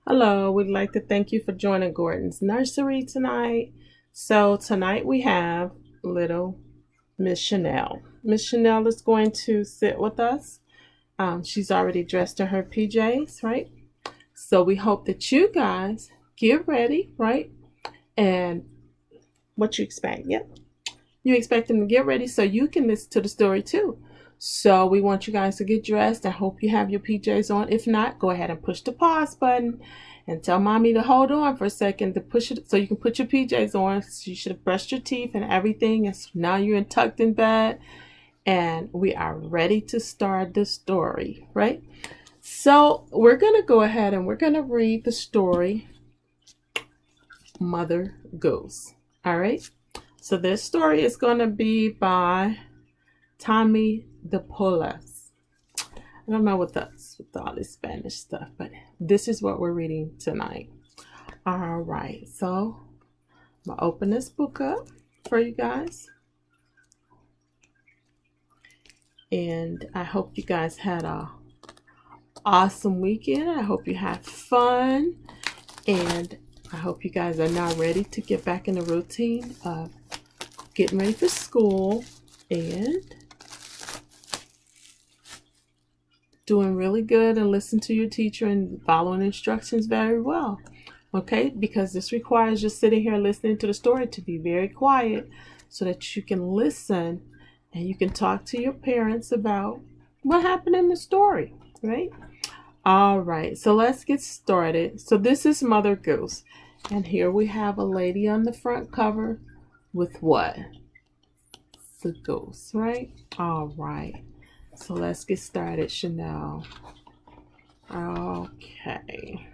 Hello, we'd like to thank you for joining Gordon's Nursery tonight. So, tonight we have little Miss Chanel. Miss Chanel is going to sit with us. She's already dressed in her PJs, right? So, we hope that you guys get ready, right? And what you expect? Yep. You expect them to get ready so you can listen to the story too. So we want you guys to get dressed. I hope you have your PJs on. If not, go ahead and push the pause button and tell mommy to hold on for a second to push it so you can put your PJs on. So you should have brushed your teeth and everything. And so now you're tucked in bed and we are ready to start the story, right? So we're going to go ahead and we're going to read the story, Mother Goose. All right. So this story is going to be by Tomie DePlaola. I don't know what that's with all this Spanish stuff, but this is what we're reading tonight. All right, so I'm going to open this book up for you guys. And I hope you guys had a awesome weekend. I hope you had fun. And I hope you guys are now ready to get back in the routine of getting ready for school and doing really good and listen to your teacher and following instructions very well. Okay, because this requires just sitting here listening to the story to be very quiet so that you can listen and you can talk to your parents about what happened in the story, right? All right, so let's get started. So this is Mother Goose. And here we have a lady on the front cover with what? The goose, right? All right. So let's get started, Chanel. Okay.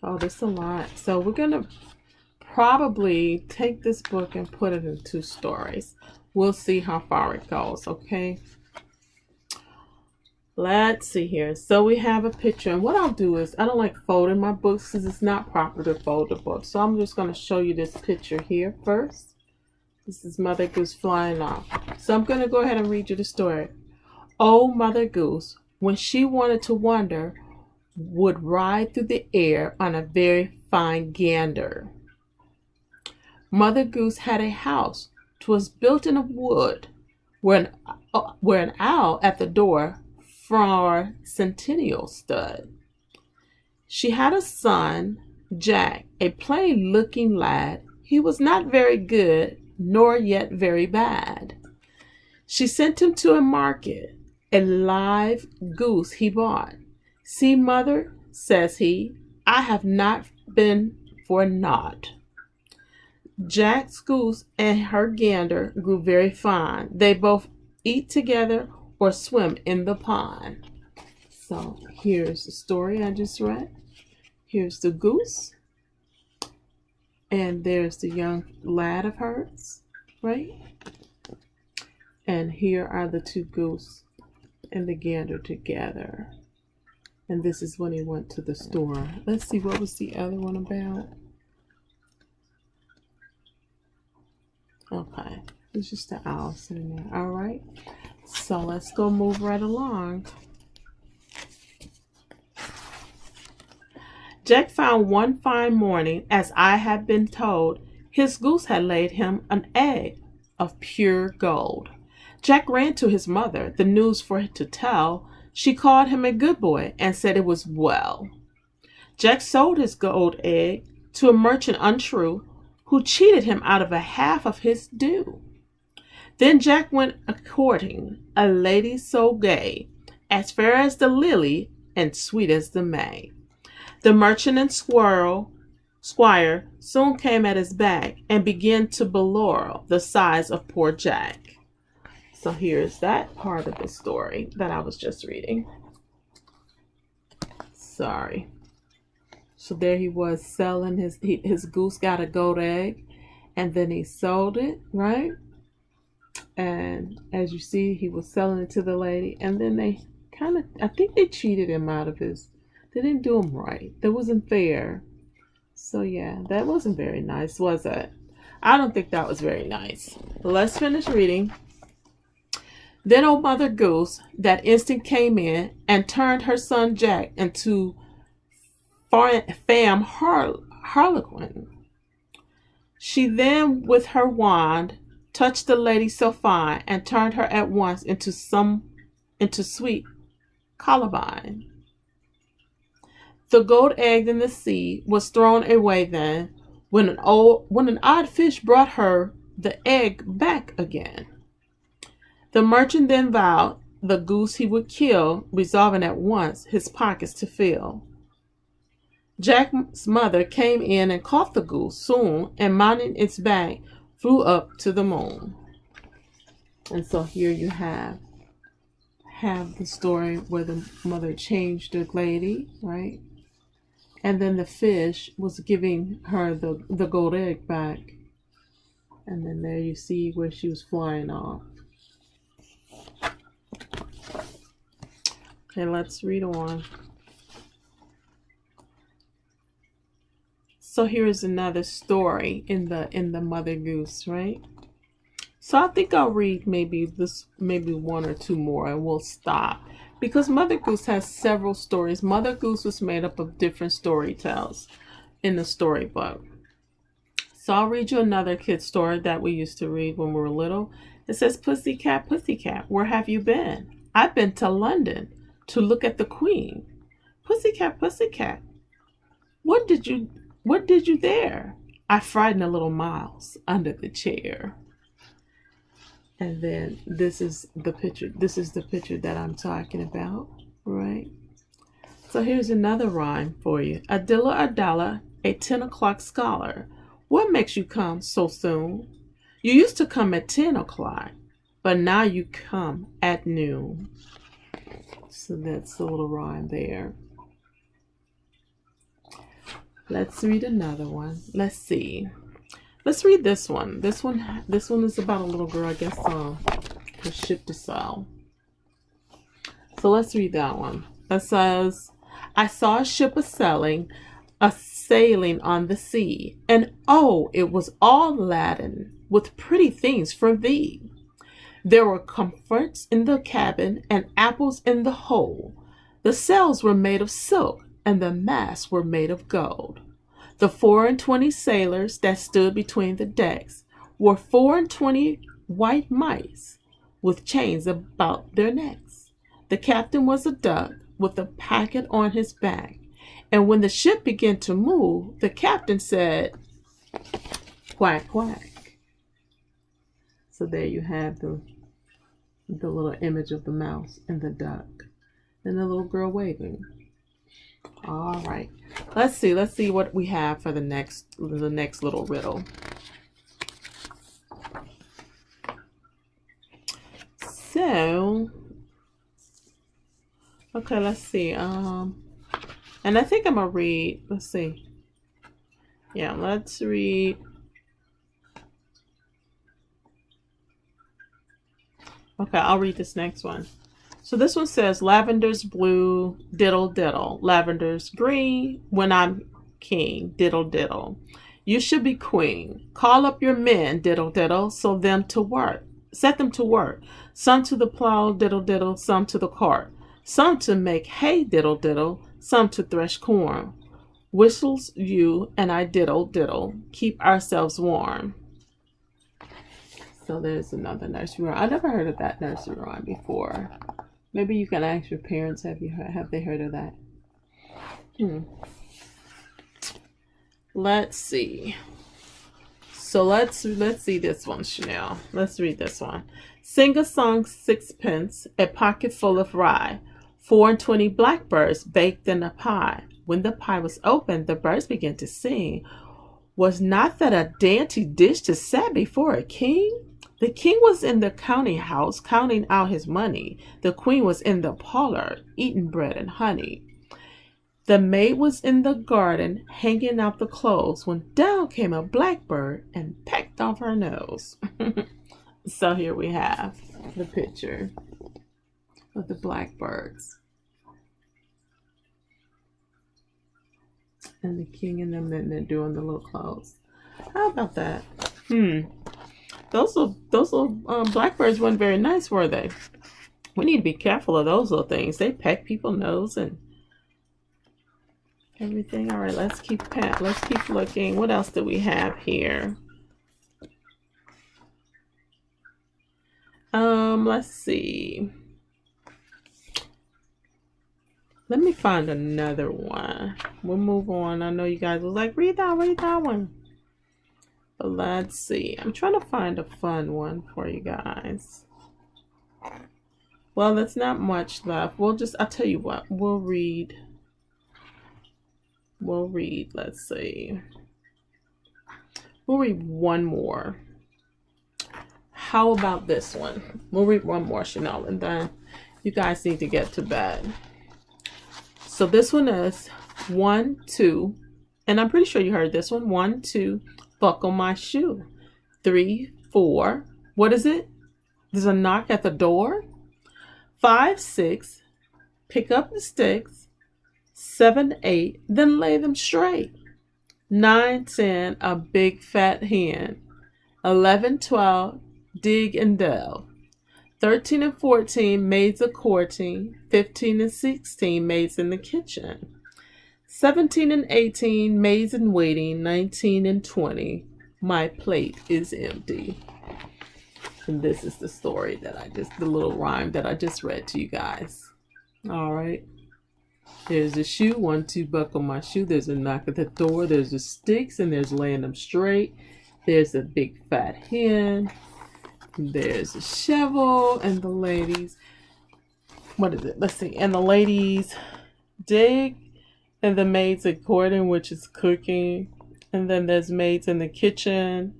Oh, this is a lot. So we're going to probably take this book and put it in 2 stories. We'll see how far it goes, okay? Let's see here. So we have a picture. And what I'll do is, I don't like folding my books because it's not proper to fold a book. So I'm just going to show you this picture here first. This is Mother Goose flying off. So I'm going to go ahead and read you the story. Oh, Mother Goose, when she wanted to wander, would ride through the air on a very fine gander. Mother Goose had a house. 'Twas built in a wood, where an owl at the door for centennial stood. She had a son, Jack, a plain-looking lad. He was not very good, nor yet very bad. She sent him to a market. A live goose he bought. See, mother, says he, I have not been for naught. Jack's goose and her gander grew very fine. They both eat together or swim in the pond. So here's the story I just read. Here's the goose. And there's the young lad of hers, right? And here are the 2 goose and the gander together. And this is when he went to the store. Let's see, what was the other one about? Okay, it's just the owl sitting there. All right, so let's go move right along. Jack found one fine morning, as I had been told, his goose had laid him an egg of pure gold. Jack ran to his mother, the news for her to tell. She called him a good boy and said it was well. Jack sold his gold egg to a merchant untrue, who cheated him out of a half of his due. Then Jack went a-courting a lady so gay, as fair as the lily and sweet as the May. The merchant and squire soon came at his back and began to belittle the size of poor Jack. So here's that part of the story that I was just reading. Sorry. So there he was selling his goose got a gold egg, and then he sold it, right? And as you see, he was selling it to the lady, and then they I think they cheated him out of his. They didn't do him right. That wasn't fair. So yeah, that wasn't very nice, was it? I don't think that was very nice. Let's finish reading. Then old Mother Goose that instant came in and turned her son Jack into Harlequin. She then, with her wand, touched the lady so fine and turned her at once into sweet Columbine. The gold egg in the sea was thrown away then, when an odd fish brought her the egg back again. The merchant then vowed the goose he would kill, resolving at once his pockets to fill. Jack's mother came in and caught the goose soon, and mounting its back, flew up to the moon. And so here you have the story where the mother changed the lady, right? And then the fish was giving her the gold egg back. And then there you see where she was flying off. Okay, let's read on. So here is another story in the Mother Goose, right? So I think I'll read maybe one or two more and we'll stop. Because Mother Goose has several stories. Mother Goose was made up of different story tells in the storybook. So I'll read you another kid story that we used to read when we were little. It says, Pussycat, Pussycat, where have you been? I've been to London to look at the Queen. Pussycat, Pussycat, what did you there? I frightened a little mouse under the chair. And then this is the picture. This is the picture that I'm talking about, right? So here's another rhyme for you. Adilla, a 10 o'clock scholar. What makes you come so soon? You used to come at 10 o'clock, but now you come at noon. So that's a little rhyme there. Let's read another one. Let's see. Let's read this one. This one is about a little girl, I guess, a ship to sail. So let's read that one. That says, I saw a ship a-sailing on the sea, and oh, it was all laden with pretty things for thee. There were comforts in the cabin and apples in the hold. The sails were made of silk, and the masts were made of gold. The 24 sailors that stood between the decks were 24 white mice with chains about their necks. The captain was a duck with a packet on his back, and when the ship began to move, the captain said, quack, quack. So there you have the little image of the mouse and the duck and the little girl waving. All right, let's see what we have for the next little riddle. So, okay, let's see. And I think I'm gonna read. Let's see. Yeah, let's read. Okay, I'll read this next one. So this one says, lavender's blue, diddle diddle. Lavender's green, when I'm king, diddle diddle. You should be queen. Call up your men, diddle diddle, set them to work. Some to the plow, diddle diddle, some to the cart. Some to make hay, diddle diddle, some to thresh corn. Whistles you and I diddle diddle, keep ourselves warm. So there's another nursery rhyme. I never heard of that nursery rhyme before. Maybe you can ask your parents, have they heard of that? Let's see. So let's see this one, Chanel. Let's read this one. Sing a song, sixpence, a pocket full of rye. 24 blackbirds baked in a pie. When the pie was opened, the birds began to sing. Was not that a dainty dish to set before a king? The king was in the counting house, counting out his money. The queen was in the parlor, eating bread and honey. The maid was in the garden, hanging out the clothes, when down came a blackbird and pecked off her nose. So here we have the picture of the blackbirds. And the king and them, and they're doing the little clothes. How about that? Those little blackbirds weren't very nice, were they? We need to be careful of those little things. They peck people's nose and everything. All right, let's keep looking. What else do we have here? Let's see. Let me find another one. We'll move on. I know you guys was like, read that one. But let's see. I'm trying to find a fun one for you guys. Well, there's not much left. I'll tell you what, we'll read. Let's see. We'll read one more. How about this one? We'll read one more, Chanel, and then you guys need to get to bed. So this one is 1, 2, and I'm pretty sure you heard this one. 1, 2, buckle my shoe. 3, 4, what is it? There's a knock at the door. 5, 6, pick up the sticks. 7, 8, then lay them straight. 9, 10, a big fat hen. 11, 12, dig and delve. 13 and 14, maids a courting. 15 and 16, maids in the kitchen. 17 and 18, maids in waiting. 19 and 20, my plate is empty. And this is the story the little rhyme that I just read to you guys. All right. There's a shoe, 1, 2, buckle my shoe. There's a knock at the door. There's the sticks, and there's laying them straight. There's a big fat hen. There's a shovel, and the ladies, what is it? Let's see. And the ladies dig, and the maids are courting, which is cooking. And then there's maids in the kitchen.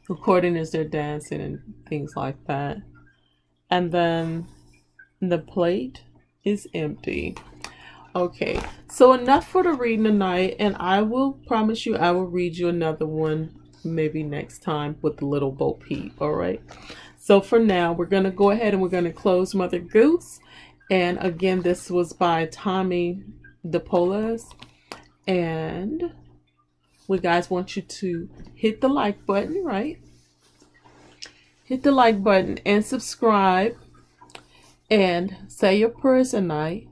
Courting is they're dancing and things like that. And then the plate is empty. Okay, so enough for the reading tonight, and I will promise you I will read you another one maybe next time with the little Bo Peep. All right, so for now we're gonna go ahead and we're gonna close Mother Goose. And again, this was by Tomie DePlaola, and we guys want you to hit the like button, right? Hit the like button and subscribe and say your prayers tonight,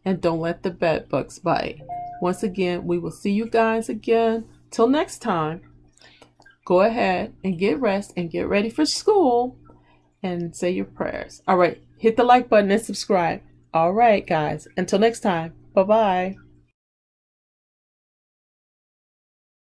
and don't let the bed bugs bite. Once again, we will see you guys again. Till next time, go ahead and get rest and get ready for school and say your prayers. All right, hit the like button and subscribe. All right, guys, until next time, bye-bye.